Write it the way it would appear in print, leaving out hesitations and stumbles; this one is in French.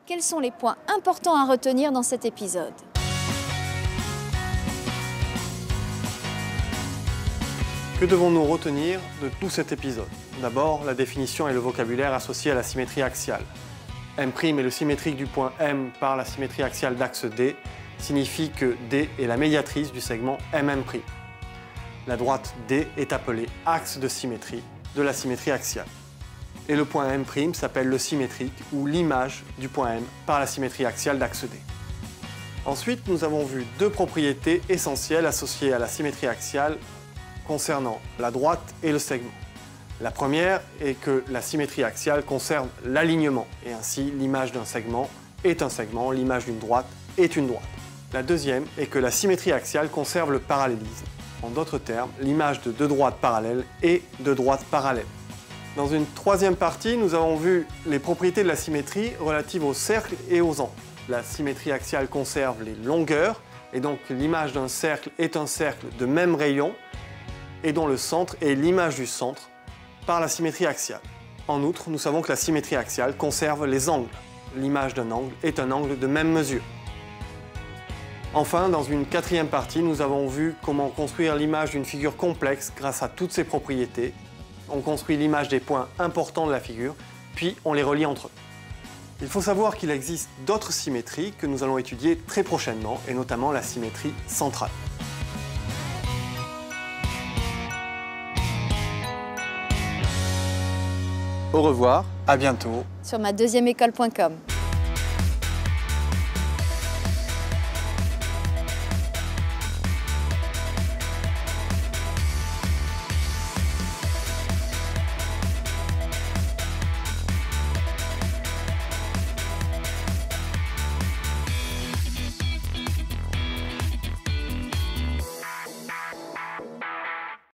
Quels sont les points importants à retenir dans cet épisode? Que devons-nous retenir de tout cet épisode? D'abord, la définition et le vocabulaire associés à la symétrie axiale. M' est le symétrique du point M par la symétrie axiale d'axe D, signifie que D est la médiatrice du segment MM'. La droite D est appelée axe de symétrie de la symétrie axiale. Et le point M' s'appelle le symétrique ou l'image du point M par la symétrie axiale d'axe D. Ensuite, nous avons vu deux propriétés essentielles associées à la symétrie axiale concernant la droite et le segment. La première est que la symétrie axiale conserve l'alignement et ainsi l'image d'un segment est un segment, l'image d'une droite est une droite. La deuxième est que la symétrie axiale conserve le parallélisme. En d'autres termes, l'image de deux droites parallèles est deux droites parallèles. Dans une troisième partie, nous avons vu les propriétés de la symétrie relatives aux cercles et aux angles. La symétrie axiale conserve les longueurs et donc l'image d'un cercle est un cercle de même rayon et dont le centre est l'image du centre par la symétrie axiale. En outre, nous savons que la symétrie axiale conserve les angles. L'image d'un angle est un angle de même mesure. Enfin, dans une quatrième partie, nous avons vu comment construire l'image d'une figure complexe grâce à toutes ses propriétés. On construit l'image des points importants de la figure, puis on les relie entre eux. Il faut savoir qu'il existe d'autres symétries que nous allons étudier très prochainement, et notamment la symétrie centrale. Au revoir, à bientôt Sur ma deuxième école.com.